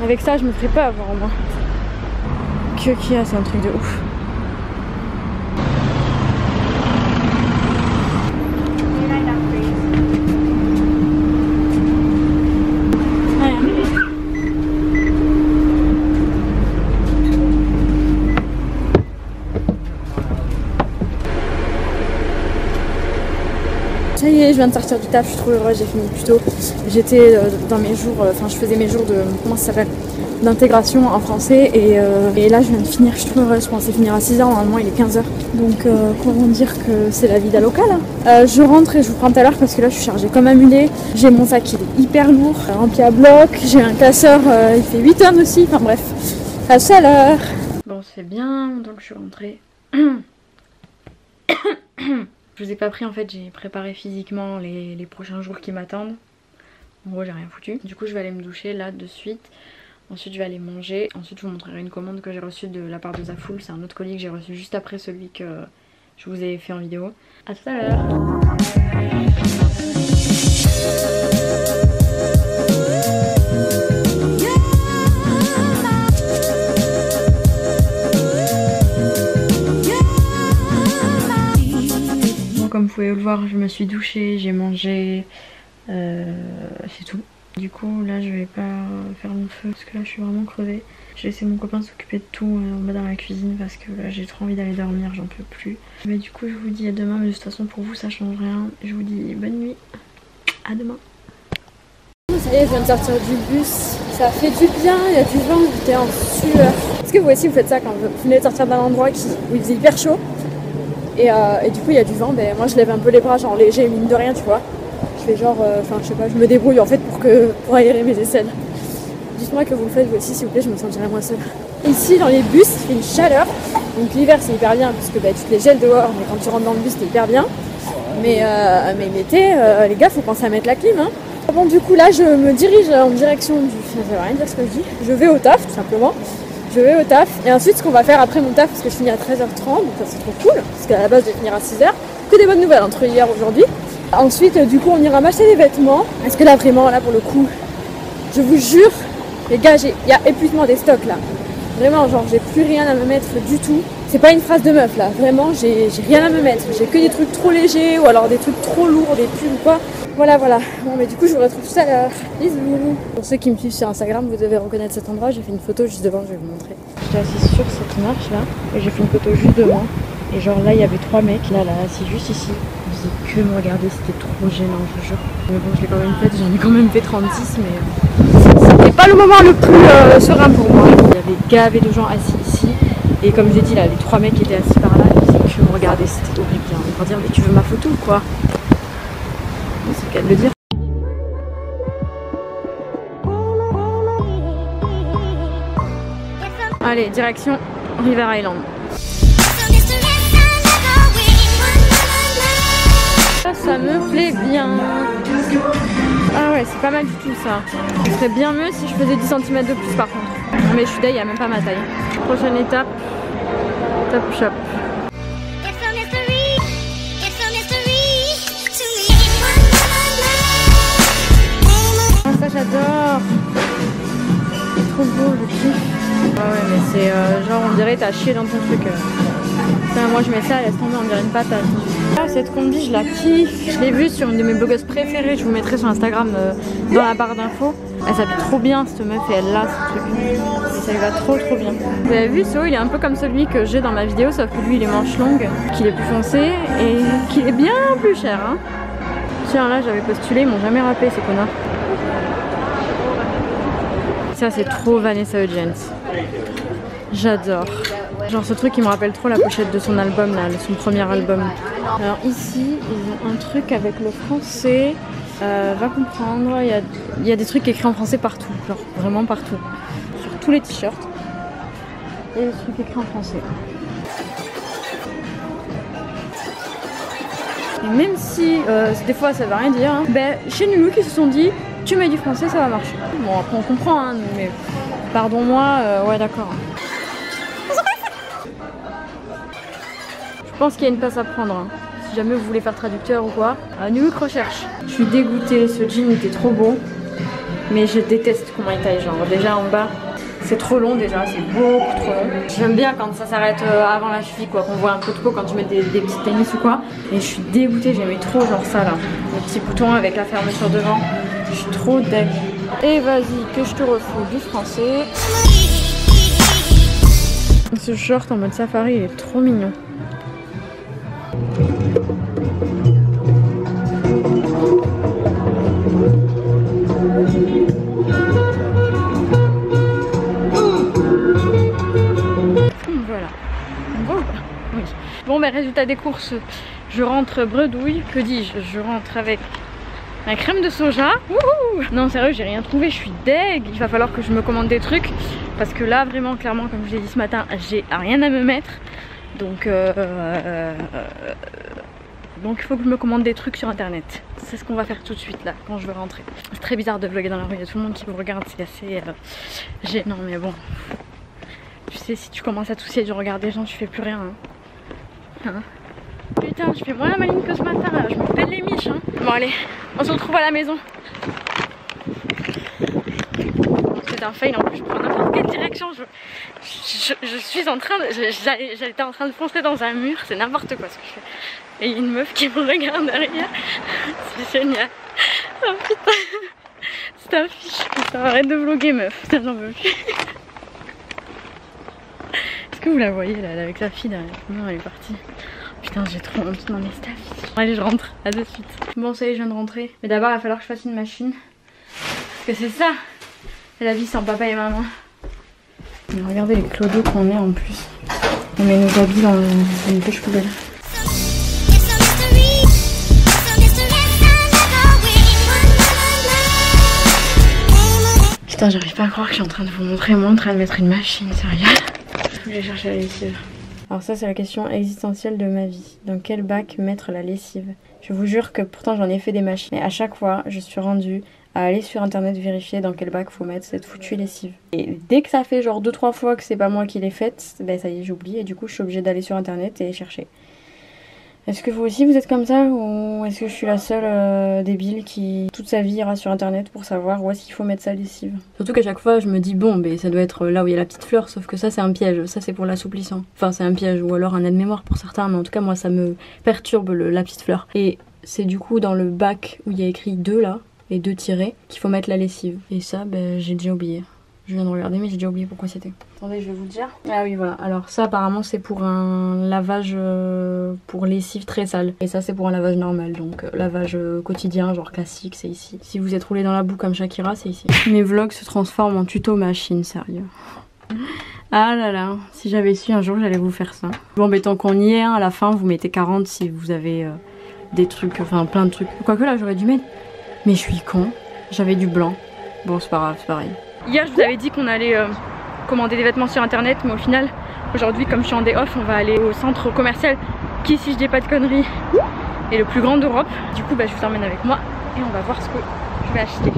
Avec ça, je me ferais pas avoir en moi. Que qu'il y a, c'est un truc de ouf. Ça y est, je viens de sortir du taf, je suis trop heureuse, j'ai fini plus tôt. J'étais dans mes jours, enfin je faisais mes jours de, comment ça s'appelle, d'intégration en français et là je viens de finir, je suis trop heureuse, je pensais finir à 6h, normalement il est 15h. Donc comment dire que c'est la vida locale. Je rentre et je vous prends tout à l'heure parce que là je suis chargée comme un mulet. J'ai mon sac qui est hyper lourd, rempli à bloc, j'ai un casseur, il fait 8 tonnes aussi, enfin bref, à tout à l'heure. Bon c'est bien, donc je suis rentrée. Je vous ai pas pris en fait, j'ai préparé physiquement les prochains jours qui m'attendent. En gros j'ai rien foutu. Du coup je vais aller me doucher là de suite. Ensuite je vais aller manger. Ensuite je vous montrerai une commande que j'ai reçue de la part de Zaful. C'est un autre colis que j'ai reçu juste après celui que je vous ai fait en vidéo. A tout à l'heure. Comme vous pouvez le voir, je me suis douchée, j'ai mangé, c'est tout. Du coup là je vais pas faire mon feu parce que là je suis vraiment crevée. J'ai laissé mon copain s'occuper de tout en bas dans la cuisine parce que là j'ai trop envie d'aller dormir, j'en peux plus. Mais du coup je vous dis à demain, mais de toute façon pour vous ça change rien. Je vous dis bonne nuit, à demain. Ça y est, je viens de sortir du bus, ça fait du bien, il y a du vent, j'étais en sueur. Est-ce que vous aussi vous faites ça quand vous venez de sortir d'un endroit où il faisait hyper chaud? Et du coup il y a du vent, ben moi je lève un peu les bras genre léger, mine de rien tu vois. Je fais genre, enfin je sais pas, je me débrouille en fait pour aérer mes aisselles. Dites-moi que vous le faites vous aussi s'il vous plaît, je me sentirai moins seule. Ici dans les bus il fait une chaleur, donc l'hiver c'est hyper bien parce que bah, tu te les gèles dehors, mais quand tu rentres dans le bus c'est hyper bien. Mais l'été, les gars faut penser à mettre la clim hein. Bon du coup là je me dirige en direction du... Ça veut rien dire ce que je dis. Je vais au taf tout simplement. Je vais au taf et ensuite ce qu'on va faire après mon taf parce que je finis à 13h30 donc ça c'est trop cool parce qu'à la base je vais finir à 6h. Que des bonnes nouvelles entre hier et aujourd'hui. Ensuite du coup on ira m'acheter des vêtements parce que là vraiment là pour le coup je vous jure les gars il y a épuisement des stocks là. Vraiment genre j'ai plus rien à me mettre du tout. C'est pas une phrase de meuf là, vraiment j'ai rien à me mettre. J'ai que des trucs trop légers ou alors des trucs trop lourds, des pulls ou quoi. Voilà. Bon mais du coup je vous retrouve tout à l'heure. Bisous. Pour ceux qui me suivent sur Instagram, vous devez reconnaître cet endroit. J'ai fait une photo juste devant, je vais vous montrer. J'étais assise sur cette marche là et j'ai fait une photo juste devant. Et genre là il y avait 3 mecs, là c'est juste ici. Ils faisaient que me regarder, c'était trop gênant je vous jure. Mais bon je l'ai quand même faite, j'en ai quand même fait 36 mais c'était pas le moment le plus serein pour moi. Il y avait gavé de gens assis ici. Et comme j'ai dit là, les 3 mecs qui étaient assis par là, ils faisaient que me regarder, c'était horrible. On va dire mais tu veux ma photo ou quoi? C'est le cas de le dire. Allez, direction River Island. Ça me plaît bien. Ah ouais, c'est pas mal du tout ça. Ce serait bien mieux si je faisais 10 cm de plus par contre. Mais je suis d'ailleurs, il n'y a même pas ma taille. Prochaine étape, Top Shop. Ça j'adore. C'est trop beau, je kiffe. Ah ouais mais c'est genre on dirait t'as chié dans ton truc. Enfin, moi je mets ça, laisse tomber, on dirait une patate. Ah, cette combi je la kiffe. Je l'ai vue sur une de mes blogueuses préférées. Je vous mettrai sur Instagram dans la barre d'infos. Elle s'habille trop bien cette meuf et elle a ce truc. Et ça lui va trop bien. Vous avez vu ce haut, il est un peu comme celui que j'ai dans ma vidéo, sauf que lui il est manche longue, qu'il est plus foncé et qu'il est bien plus cher hein. Tiens là j'avais postulé, ils m'ont jamais rappelé ces connards. Ça c'est trop Vanessa Hudgens. J'adore. Genre ce truc il me rappelle trop la pochette de son album là, son premier album. Alors ici ils ont un truc avec le français. Va comprendre, il y a des trucs écrits en français partout, genre vraiment partout. Sur tous les t-shirts. Il y a des trucs écrits en français. Et même si des fois ça veut rien dire, hein, ben, chez Nunu qui se sont dit tu mets du français ça va marcher. Bon après on comprend hein, mais Pardon-moi, ouais d'accord. Je pense qu'il y a une place à prendre, hein. Si jamais vous voulez faire traducteur ou quoi. New Look recherche. Je suis dégoûtée, ce jean était trop beau. Mais je déteste comment il taille, genre déjà en bas. C'est trop long déjà, c'est beaucoup trop long. J'aime bien quand ça s'arrête avant la cheville quoi, qu'on voit un peu de peau quand tu mets des petits tennis ou quoi. Et je suis dégoûtée, j'aimais trop genre ça là. Le petit bouton avec la fermeture devant. Je suis trop deg. Et vas-y que je te refous du français. Ce short en mode safari il est trop mignon. Voilà. On voit ou pas? Oui. Bon ben résultat des courses, je rentre bredouille, que dis-je? Je rentre avec ma crème de soja. Wouhou! Non sérieux, j'ai rien trouvé, je suis deg. Il va falloir que je me commande des trucs parce que là vraiment clairement comme je l'ai dit ce matin, j'ai rien à me mettre. Donc il faut que je me commande des trucs sur internet. C'est ce qu'on va faire tout de suite là quand je vais rentrer. C'est très bizarre de vlogger dans la rue, il y a tout le monde qui vous regarde, c'est assez gênant mais bon. Tu sais, si tu commences à tousser du regard des gens, tu fais plus rien. Hein. Putain, je fais moins la maline que ce matin là, je me pèle les miches. Hein. Bon allez, on se retrouve à la maison. C'est un fail en plus, je prends n'importe quelle direction. Je suis en train de. J'étais en train de foncer dans un mur, c'est n'importe quoi ce que je fais. Et il y a une meuf qui me regarde derrière. C'est génial. Oh putain. C'est un fiche. Putain, arrête de vlogger meuf. Putain, j'en veux plus. Est-ce que vous la voyez là, avec sa fille derrière? Non, elle est partie. Putain, j'ai trop honte. Non mais c'est ta fille. Allez, je rentre. À de suite. Bon, ça y est, je viens de rentrer. Mais d'abord, il va falloir que je fasse une machine. Parce que c'est ça. C'est la vie sans papa et maman. Mais regardez les clodos qu'on est en plus. On met nos habits dans une pêche poubelle. Putain, j'arrive pas à croire que je suis en train de vous montrer moi en train de mettre une machine, sérieux. Je vais chercher la lessive. Alors ça c'est la question existentielle de ma vie. Dans quel bac mettre la lessive? Je vous jure que pourtant j'en ai fait des machines. Mais à chaque fois je suis rendue à aller sur internet vérifier dans quel bac faut mettre cette foutue lessive. Et dès que ça fait genre 2-3 fois que c'est pas moi qui l'ai faite, ben ça y est j'oublie et du coup je suis obligée d'aller sur internet et chercher. Est-ce que vous aussi vous êtes comme ça ou est-ce que je suis la seule débile qui toute sa vie ira sur internet pour savoir où est-ce qu'il faut mettre sa lessive? Surtout qu'à chaque fois je me dis bon ben ça doit être là où il y a la petite fleur, sauf que ça c'est un piège, ça c'est pour l'assouplissant. Enfin c'est un piège ou alors un aide-mémoire pour certains, mais en tout cas moi ça me perturbe la petite fleur. Et c'est du coup dans le bac où il y a écrit 2 là, et 2 tirés, qu'il faut mettre la lessive. Et ça ben j'ai déjà oublié. Je viens de regarder mais j'ai déjà oublié pourquoi c'était. Attendez, je vais vous dire. Ah oui voilà, alors ça apparemment c'est pour un lavage pour lessive très sale. Et ça c'est pour un lavage normal, donc lavage quotidien, genre classique, c'est ici. Si vous êtes roulé dans la boue comme Shakira, c'est ici. Mes vlogs se transforment en tuto machine, sérieux. Ah là là, si j'avais su un jour j'allais vous faire ça. Bon mais tant qu'on y est, hein, à la fin vous mettez 40 si vous avez des trucs, enfin plein de trucs. Quoique là j'aurais dû mettre... Mais je suis con, j'avais du blanc. Bon c'est pas grave, c'est pareil. Hier je vous avais dit qu'on allait commander des vêtements sur internet, mais au final aujourd'hui comme je suis en day off on va aller au centre commercial qui, si je dis pas de conneries, est le plus grand d'Europe. Du coup bah, je vous emmène avec moi et on va voir ce que je vais acheter.